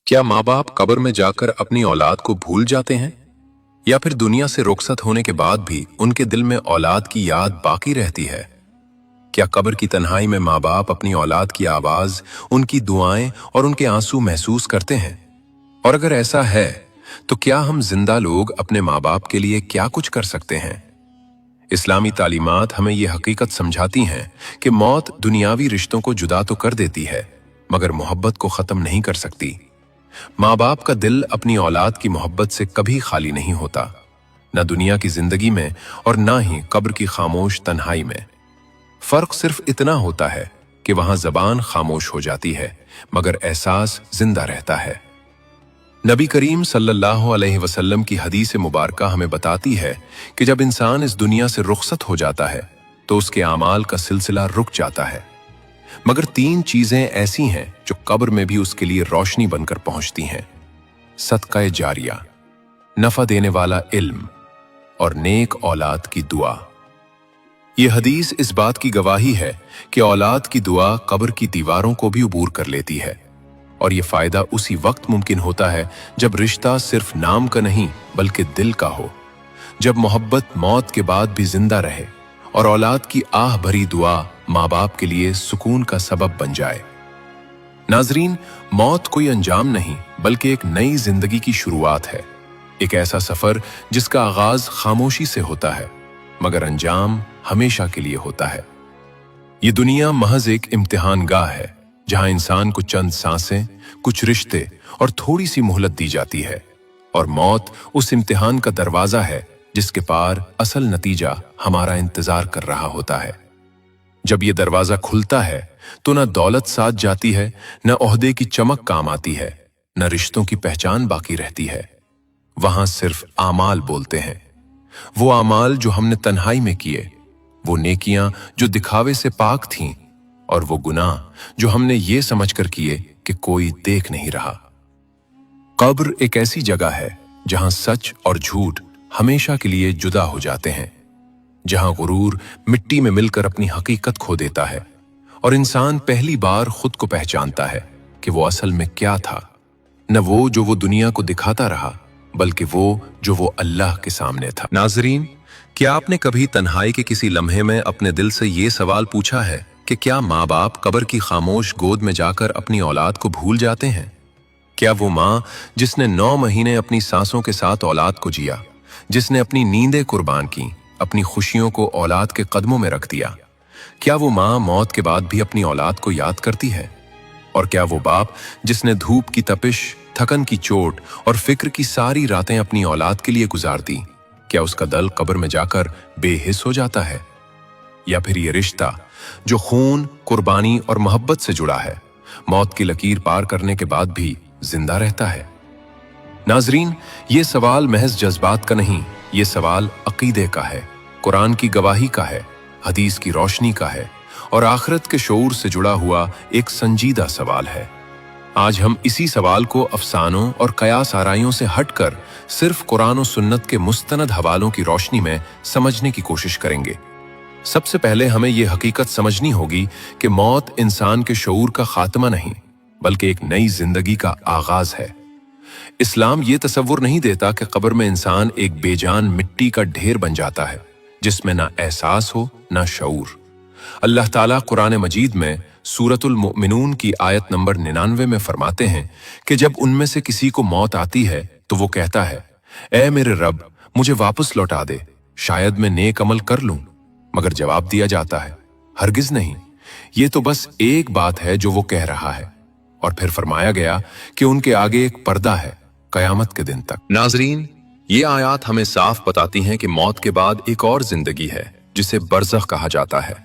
क्या माँ बाप कब्र में जाकर अपनी औलाद को भूल जाते हैं, या फिर दुनिया से रुखसत होने के बाद भी उनके दिल में औलाद की याद बाकी रहती है? क्या कब्र की तन्हाई में माँ बाप अपनी औलाद की आवाज, उनकी दुआएं और उनके आंसू महसूस करते हैं? और अगर ऐसा है तो क्या हम जिंदा लोग अपने माँ बाप के लिए क्या कुछ कर सकते हैं? इस्लामी तालीमात हमें यह हकीकत समझाती हैं कि मौत दुनियावी रिश्तों को जुदा तो कर देती है, मगर मोहब्बत को खत्म नहीं कर सकती। माँ बाप का दिल अपनी औलाद की मोहब्बत से कभी खाली नहीं होता, न दुनिया की जिंदगी में और न ही कब्र की खामोश तन्हाई में। फर्क सिर्फ इतना होता है कि वहां जबान खामोश हो जाती है, मगर एहसास जिंदा रहता है। नबी करीम सल्लल्लाहु अलैहि वसल्लम की हदीस मुबारका हमें बताती है कि जब इंसान इस दुनिया से रुखसत हो जाता है तो उसके आमाल का सिलसिला रुक जाता है, मगर 3 चीजें ऐसी हैं जो कब्र में भी उसके लिए रोशनी बनकर पहुंचती हैं: सदका जारिया, नफा देने वाला इल्म और नेक औलाद की दुआ। यह हदीस इस बात की गवाही है कि औलाद की दुआ कब्र की दीवारों को भी उबूर कर लेती है, और यह फायदा उसी वक्त मुमकिन होता है जब रिश्ता सिर्फ नाम का नहीं बल्कि दिल का हो, जब मोहब्बत मौत के बाद भी जिंदा रहे और औलाद की आह भरी दुआ माँ बाप के लिए सुकून का सबब बन जाए। नाजरीन, मौत कोई अंजाम नहीं बल्कि एक नई जिंदगी की शुरुआत है, एक ऐसा सफर जिसका आगाज खामोशी से होता है मगर अंजाम हमेशा के लिए होता है। ये दुनिया महज एक इम्तिहान गाह है जहां इंसान को चंद सांसें, कुछ रिश्ते और थोड़ी सी मोहलत दी जाती है, और मौत उस इम्तिहान का दरवाजा है जिसके पार असल नतीजा हमारा इंतजार कर रहा होता है। जब ये दरवाजा खुलता है तो न दौलत साथ जाती है, न ओहदे की चमक काम आती है, न रिश्तों की पहचान बाकी रहती है। वहां सिर्फ आमाल बोलते हैं, वो आमाल जो हमने तन्हाई में किए, वो नेकियां जो दिखावे से पाक थीं, और वो गुनाह जो हमने ये समझकर किए कि कोई देख नहीं रहा। कब्र एक ऐसी जगह है जहां सच और झूठ हमेशा के लिए जुदा हो जाते हैं, जहां गुरूर मिट्टी में मिलकर अपनी हकीकत खो देता है और इंसान पहली बार खुद को पहचानता है कि वो असल में क्या था। न वो जो वो दुनिया को दिखाता रहा, बल्कि वो जो वो अल्लाह के सामने था। नाजरीन, क्या आपने कभी तन्हाई के किसी लम्हे में अपने दिल से ये सवाल पूछा है कि क्या माँ बाप कब्र की खामोश गोद में जाकर अपनी औलाद को भूल जाते हैं? क्या वो माँ जिसने 9 महीने अपनी सांसों के साथ औलाद को जिया, जिसने अपनी नींदें कुर्बान की, अपनी खुशियों को औलाद के कदमों में रख दिया, क्या वो माँ मौत के बाद भी अपनी औलाद को याद करती है? और क्या वो बाप जिसने धूप की तपिश, थकन की चोट और फिक्र की सारी रातें अपनी औलाद के लिए गुजार दी, क्या उसका दिल कब्र में जाकर बेहिस हो जाता है? या फिर ये रिश्ता जो खून, कुर्बानी और मोहब्बत से जुड़ा है, मौत की लकीर पार करने के बाद भी जिंदा रहता है? नाजरीन, ये सवाल महज जज्बात का नहीं, ये सवाल अकीदे का है, कुरान की गवाही का है, हदीस की रोशनी का है और आखिरत के शऊर से जुड़ा हुआ एक संजीदा सवाल है। आज हम इसी सवाल को अफसानों और कयास आराइयों से हटकर सिर्फ कुरान और सुन्नत के मुस्तनद हवालों की रोशनी में समझने की कोशिश करेंगे। सबसे पहले हमें यह हकीकत समझनी होगी कि मौत इंसान के शऊर का खात्मा नहीं बल्कि एक नई जिंदगी का आगाज है। इस्लाम ये तसव्वुर नहीं देता कि कब्र में इंसान एक बेजान मिट्टी का ढेर बन जाता है जिसमें ना एहसास हो ना शऊर। अल्लाह ताला कुरान मजीद में सूरतुल मुमिनून की आयत नंबर 99 में फरमाते हैं कि जब उनमें से किसी को मौत आती है तो वो कहता है, ऐ मेरे रब, मुझे वापस लौटा दे, शायद मैं नेक अमल कर लूं। मगर जवाब दिया जाता है, हरगिज नहीं, ये तो बस एक बात है जो वो कह रहा है। और फिर फरमाया गया कि उनके आगे एक पर्दा है कयामत के दिन तक। नाजरीन, ये आयात हमें साफ बताती हैं कि मौत के बाद एक और जिंदगी है जिसे बरज़ख कहा जाता है।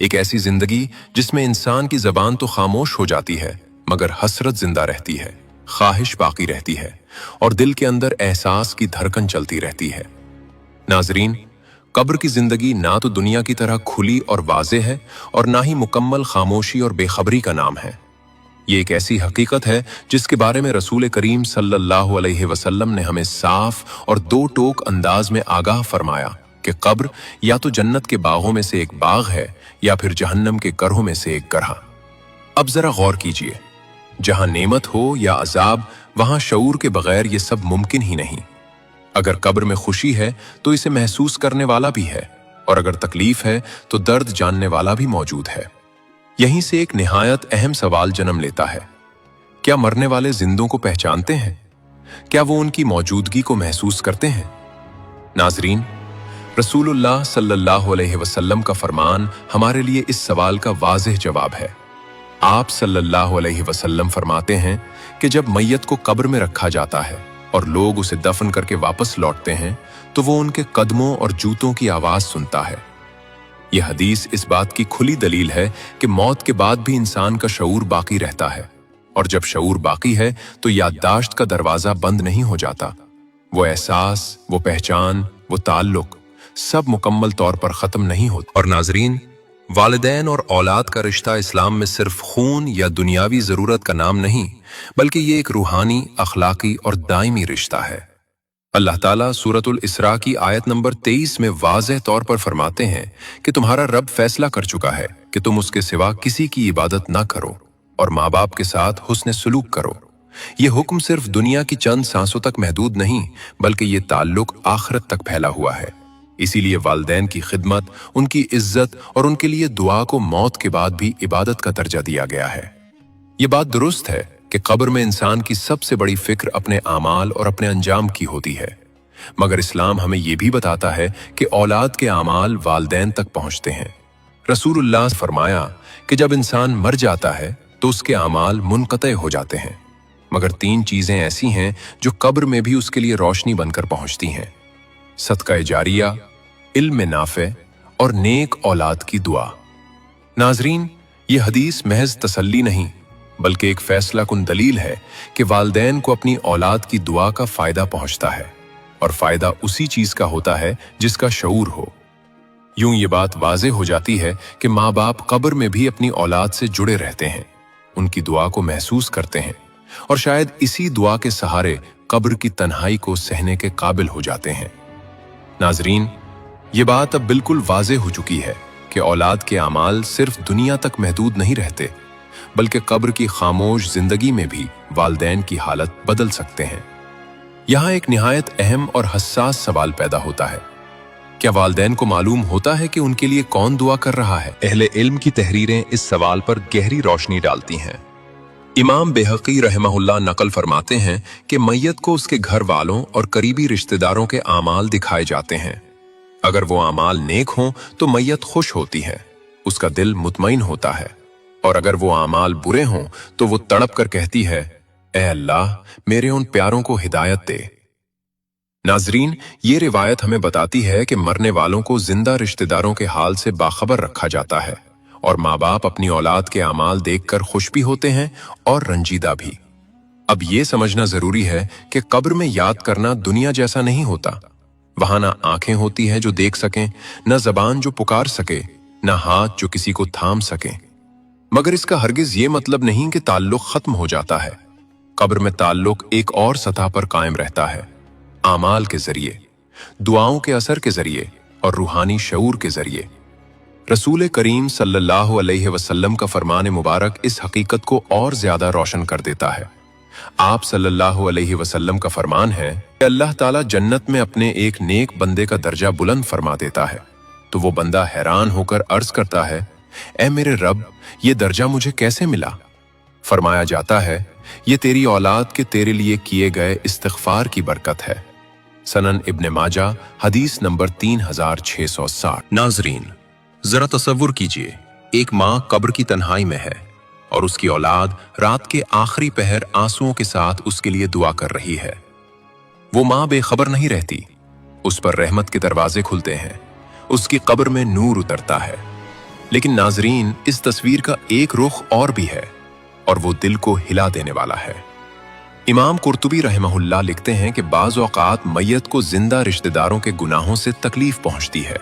एक ऐसी जिंदगी जिसमें इंसान की जबान तो खामोश हो जाती है मगर हसरत जिंदा रहती है, ख्वाहिश बाकी रहती है और दिल के अंदर एहसास की धड़कन चलती रहती है। नाजरीन, कब्र की जिंदगी ना तो दुनिया की तरह खुली और वाज़े है और ना ही मुकम्मल खामोशी और बेखबरी का नाम है। ये एक ऐसी हकीकत है जिसके बारे में रसूल करीम सल्लल्लाहु अलैहि वसल्लम ने हमें साफ और 2 टोक अंदाज में आगाह फरमाया कि कब्र या तो जन्नत के बागों में से एक बाग है या फिर जहन्नम के करहों में से एक करहा। अब जरा गौर कीजिए, जहां नेमत हो या अजाब, वहां शऊर के बगैर ये सब मुमकिन ही नहीं। अगर कब्र में खुशी है तो इसे महसूस करने वाला भी है, और अगर तकलीफ है तो दर्द जानने वाला भी मौजूद है। यहीं से एक निहायत अहम सवाल जन्म लेता है, क्या मरने वाले जिंदों को पहचानते हैं? क्या वो उनकी मौजूदगी को महसूस करते हैं? नाजरीन, रसूलुल्लाह सल्लल्लाहु अलैहि वसल्लम का फरमान हमारे लिए इस सवाल का वाज़ेह जवाब है। आप सल्लल्लाहु अलैहि वसल्लम फरमाते हैं कि जब मैयत को कब्र में रखा जाता है और लोग उसे दफन करके वापस लौटते हैं तो वो उनके कदमों और जूतों की आवाज सुनता है। यह हदीस इस बात की खुली दलील है कि मौत के बाद भी इंसान का शऊर बाकी रहता है, और जब शऊर बाकी है तो याददाश्त का दरवाजा बंद नहीं हो जाता। वो एहसास, वो पहचान, वो ताल्लुक सब मुकम्मल तौर पर खत्म नहीं होता। और नाजरीन, वालिदैन और औलाद का रिश्ता इस्लाम में सिर्फ खून या दुनियावी जरूरत का नाम नहीं, बल्कि ये एक रूहानी, अखलाकी और दायमी रिश्ता है। अल्लाह ताला सूरतुल इसरा की आयत नंबर 23 में वाज़ेह तौर पर फरमाते हैं कि तुम्हारा रब फैसला कर चुका है कि तुम उसके सिवा किसी की इबादत ना करो और माँ बाप के साथ हुस्न सलूक करो। ये हुक्म सिर्फ दुनिया की चंद सांसों तक महदूद नहीं, बल्कि ये ताल्लुक आखिरत तक फैला हुआ है। इसीलिए वालिदैन की खिदमत, उनकी इज्जत और उनके लिए दुआ को मौत के बाद भी इबादत का दर्जा दिया गया है। ये बात दुरुस्त है कि कब्र में इंसान की सबसे बड़ी फिक्र अपने आमाल और अपने अंजाम की होती है, मगर इस्लाम हमें यह भी बताता है कि औलाद के आमाल वालिदैन तक पहुंचते हैं। रसूलुल्लाह ने फरमाया कि जब इंसान मर जाता है तो उसके आमाल मुनक़ते हो जाते हैं, मगर 3 चीजें ऐसी हैं जो कब्र में भी उसके लिए रोशनी बनकर पहुंचती हैं: सदका जारिया, इल्म नाफ़े और नेक औलाद की दुआ। नाजरीन, ये हदीस महज तसल्ली नहीं, बल्कि एक फैसला कुन दलील है कि वालिदैन को अपनी औलाद की दुआ का फायदा पहुंचता है, और फायदा उसी चीज का होता है जिसका शऊर हो। यूं ये बात वाज़ेह हो जाती है कि माँ बाप कब्र में भी अपनी औलाद से जुड़े रहते हैं, उनकी दुआ को महसूस करते हैं, और शायद इसी दुआ के सहारे कब्र की तन्हाई को सहने के काबिल हो जाते हैं। नाजरीन, ये बात अब बिल्कुल वाज़ेह हो चुकी है कि औलाद के आमाल सिर्फ दुनिया तक महदूद नहीं रहते, बल्कि कब्र की खामोश जिंदगी में भी वालिदैन की हालत बदल सकते हैं। यहाँ एक निहायत अहम और हसास सवाल पैदा होता है, क्या वालिदैन को मालूम होता है कि उनके लिए कौन दुआ कर रहा है? अहले इल्म की तहरीरें इस सवाल पर गहरी रोशनी डालती हैं। इमाम बेहकी रहमहुल्लाह नकल फरमाते हैं कि मैयत को उसके घर वालों और करीबी रिश्तेदारों के आमाल दिखाए जाते हैं। अगर वो आमाल नेक हों तो मैयत खुश होती है, उसका दिल मुतमईन होता है, और अगर वो आमाल बुरे हों तो वो तड़प कर कहती है, ऐ अल्लाह, मेरे उन प्यारों को हिदायत दे। नाजरीन, ये रिवायत हमें बताती है कि मरने वालों को जिंदा रिश्तेदारों के हाल से बाखबर रखा जाता है, और माँ बाप अपनी औलाद के आमाल देखकर खुश भी होते हैं और रंजीदा भी। अब ये समझना जरूरी है कि कब्र में याद करना दुनिया जैसा नहीं होता। वहां ना आंखें होती हैं जो देख सकें, न जबान जो पुकार सके, न हाथ जो किसी को थाम सके। मगर इसका हरगिज ये मतलब नहीं कि ताल्लुक खत्म हो जाता है। कब्र में ताल्लुक एक और सतह पर कायम रहता है, आमाल के जरिए, दुआओं के असर के जरिए और रूहानी शऊर के जरिए। रसूल करीम सल्लल्लाहु अलैहि वसल्लम का फरमान मुबारक इस हकीकत को और ज्यादा रोशन कर देता है। आप सल्लल्लाहु अलैहि वसल्लम का फरमान है कि अल्लाह ताला जन्नत में अपने एक नेक बंदे का दर्जा बुलंद फरमा देता है, तो वो बंदा हैरान होकर अर्ज करता है, ऐ मेरे रब, ये दर्जा मुझे कैसे मिला? फरमाया जाता है, ये तेरी औलाद के तेरे लिए किए गए इस्तिग़फ़ार की बरकत है। सनन इब्ने माजा, हदीस नंबर 3660। नाजरीन, जरा तसव्वुर कीजिए, एक माँ कब्र की तन्हाई में है और उसकी औलाद रात के आखिरी पहर आंसुओं के साथ उसके लिए दुआ कर रही है। वो माँ बेखबर नहीं रहती, उस पर रहमत के दरवाजे खुलते हैं, उसकी कब्र में नूर उतरता है। लेकिन नाजरीन, इस तस्वीर का एक रुख और भी है, और वो दिल को हिला देने वाला है। इमाम कुर्तुबी रहमहुल्लाह लिखते हैं कि बाज़ औक़ात मैयत को जिंदा रिश्तेदारों के गुनाहों से तकलीफ पहुंचती है।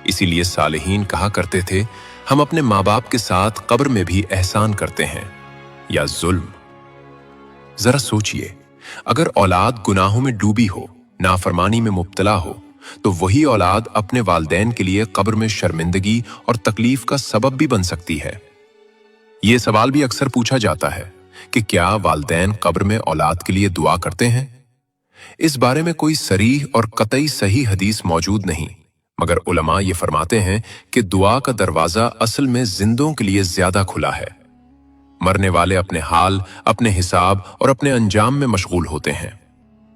इसीलिए सालिहीन कहा करते थे, हम अपने माँ बाप के साथ कब्र में भी एहसान करते हैं या जुल्म। जरा सोचिए, अगर औलाद गुनाहों में डूबी हो, नाफरमानी में मुब्तला हो, तो वही औलाद अपने वालिदैन के लिए कब्र में शर्मिंदगी और तकलीफ का सबब भी बन सकती है। ये सवाल भी अक्सर पूछा जाता है कि क्या वालिदैन कब्र में औलाद के लिए दुआ करते हैं? इस बारे में कोई सरीह और कतई सही हदीस मौजूद नहीं, मगर उलमा ये फरमाते हैं कि दुआ का दरवाजा असल में जिंदों के लिए ज्यादा खुला है। मरने वाले अपने हाल, अपने हिसाब और अपने अंजाम में मशगूल होते हैं।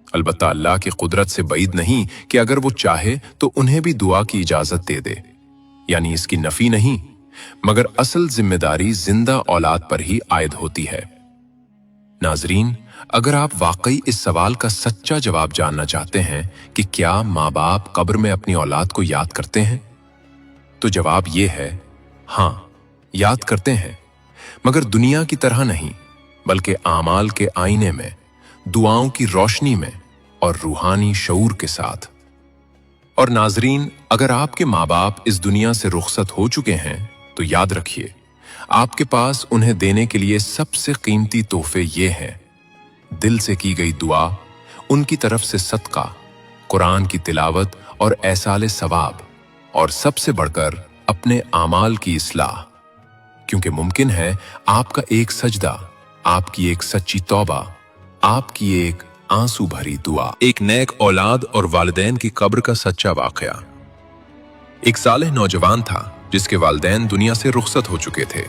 अलबत्ता अल्लाह की कुदरत से बईद नहीं कि अगर वो चाहे तो उन्हें भी दुआ की इजाजत दे दे, यानी इसकी नफी नहीं, मगर असल जिम्मेदारी जिंदा औलाद पर ही आयद होती है। नाजरीन, अगर आप वाकई इस सवाल का सच्चा जवाब जानना चाहते हैं कि क्या माँ बाप कब्र में अपनी औलाद को याद करते हैं, तो जवाब ये है, हाँ, याद करते हैं, मगर दुनिया की तरह नहीं, बल्कि आमाल के आईने में, दुआओं की रोशनी में और रूहानी शऊर के साथ। और नाजरीन, अगर आपके माँ बाप इस दुनिया से रुखसत हो चुके हैं तो याद रखिए, आपके पास उन्हें देने के लिए सबसे कीमती तोहफे ये हैं: दिल से की गई दुआ, उनकी तरफ से सदका, कुरान की तिलावत और एहसाले सवाब, और सबसे बढ़कर अपने आमाल की इस्लाह। क्योंकि मुमकिन है आपका एक सजदा, आपकी एक सच्ची तौबा, आपकी एक आंसू भरी दुआ, एक नेक औलाद और वालिदैन की कब्र का सच्चा वाकया। एक सालेह नौजवान था जिसके वालिदैन दुनिया से रुखसत हो चुके थे।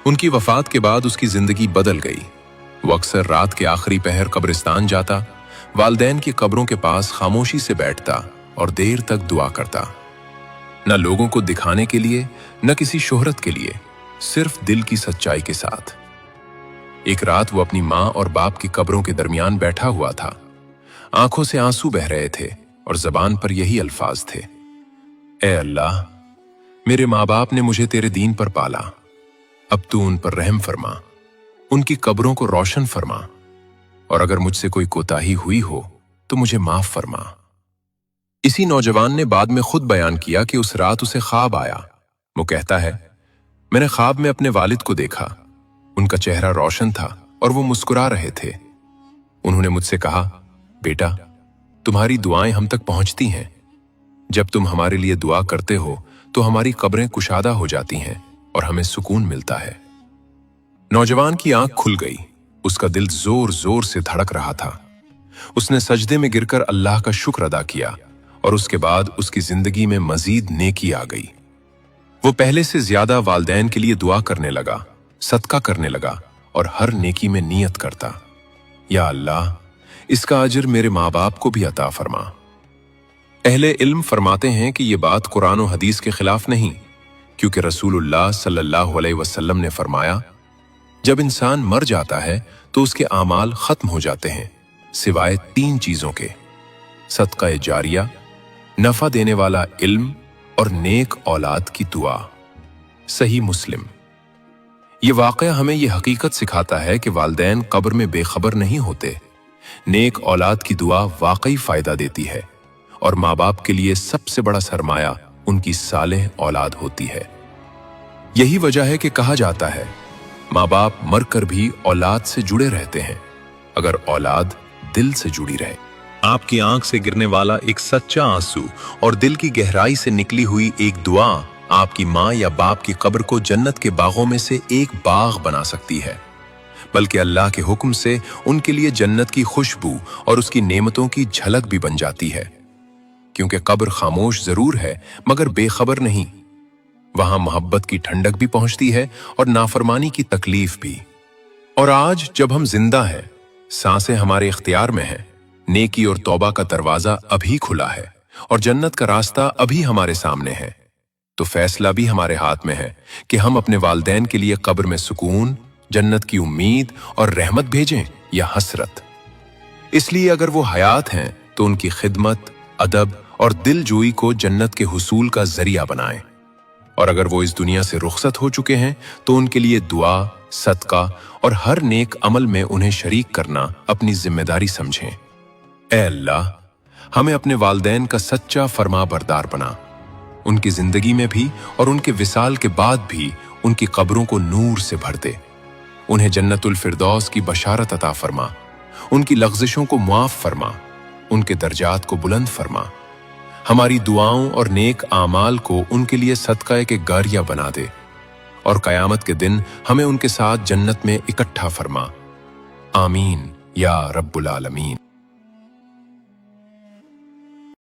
उनकी वफात के बाद उसकी जिंदगी बदल गई। वो अक्सर रात के आखिरी पहर कब्रिस्तान जाता, वालिदैन की कब्रों के पास खामोशी से बैठता और देर तक दुआ करता, न लोगों को दिखाने के लिए, न किसी शोहरत के लिए, सिर्फ दिल की सच्चाई के साथ। एक रात वो अपनी माँ और बाप की कब्रों के दरमियान बैठा हुआ था। आंखों से आंसू बह रहे थे और जबान पर यही अल्फाज थे: ए अल्लाह, मेरे माँ बाप ने मुझे तेरे दीन पर पाला, अब तू उन पर रहम फरमा, उनकी कब्रों को रोशन फरमा, और अगर मुझसे कोई कोताही हुई हो तो मुझे माफ फरमा। इसी नौजवान ने बाद में खुद बयान किया कि उस रात उसे ख्वाब आया। वो कहता है, मैंने ख्वाब में अपने वालिद को देखा। उनका चेहरा रोशन था और वो मुस्कुरा रहे थे। उन्होंने मुझसे कहा, बेटा, तुम्हारी दुआएं हम तक पहुंचती हैं। जब तुम हमारे लिए दुआ करते हो तो हमारी कब्रें कुशादा हो जाती हैं और हमें सुकून मिलता है। नौजवान की आंख खुल गई। उसका दिल जोर जोर से धड़क रहा था। उसने सजदे में गिरकर अल्लाह का शुक्र अदा किया और उसके बाद उसकी जिंदगी में मजीद नेकी आ गई। वो पहले से ज्यादा वालिदैन के लिए दुआ करने लगा, सदका करने लगा और हर नेकी में नियत करता, या अल्लाह, इसका अजर मेरे माँ बाप को भी अता फरमा। अहले इल्म फरमाते हैं कि ये बात कुरान और हदीस के खिलाफ नहीं, क्योंकि रसूलुल्लाह सल्लल्लाहु अलैहि वसल्लम ने फरमाया, जब इंसान मर जाता है तो उसके आमाल खत्म हो जाते हैं सिवाय 3 चीजों के: सदका जारिया, नफा देने वाला इल्म और नेक औलाद की दुआ। सही मुस्लिम। ये वाकया हमें ये हकीकत सिखाता है कि वालिदैन कब्र में बेखबर नहीं होते। नेक औलाद की दुआ वाकई फायदा देती है और माँ बाप के लिए सबसे बड़ा सरमाया उनकी सालेह औलाद होती है। यही वजह है कि कहा जाता है, माँ बाप मरकर भी औलाद से जुड़े रहते हैं अगर औलाद दिल से जुड़ी रहे। आपकी आंख से गिरने वाला एक सच्चा आंसू और दिल की गहराई से निकली हुई एक दुआ आपकी माँ या बाप की कब्र को जन्नत के बागों में से एक बाग बना सकती है, बल्कि अल्लाह के हुक्म से उनके लिए जन्नत की खुशबू और उसकी नेमतों की झलक भी बन जाती है। क्योंकि कब्र खामोश जरूर है मगर बेखबर नहीं। वहां मोहब्बत की ठंडक भी पहुंचती है और नाफरमानी की तकलीफ भी। और आज जब हम जिंदा हैं, सांसें हमारे इख्तियार में हैं, नेकी और तौबा का दरवाजा अभी खुला है और जन्नत का रास्ता अभी हमारे सामने है, तो फैसला भी हमारे हाथ में है कि हम अपने वालिदैन के लिए कब्र में सुकून, जन्नत की उम्मीद और रहमत भेजें या हसरत। इसलिए अगर वो हयात हैं तो उनकी खिदमत, अदब और दिलजोई को जन्नत के हुसूल का जरिया बनाएं, और अगर वो इस दुनिया से रुखसत हो चुके हैं तो उनके लिए दुआ, सदका और हर नेक अमल में उन्हें शरीक करना अपनी जिम्मेदारी समझें। ऐ अल्लाह, हमें अपने वालिदैन का सच्चा फरमा बरदार बना। उनकी जिंदगी में भी और उनके विसाल के बाद भी उनकी कब्रों को नूर से भर दे। उन्हें जन्नतुल फिरदौस की बशारत अता फरमा। उनकी लग़्ज़िशों को मुआफ फरमा। उनके दर्जात को बुलंद फरमा। हमारी दुआओं और नेक आमाल को उनके लिए सदका के गारिया बना दे और कयामत के दिन हमें उनके साथ जन्नत में इकट्ठा फरमा। आमीन या रब्बुल आलमीन।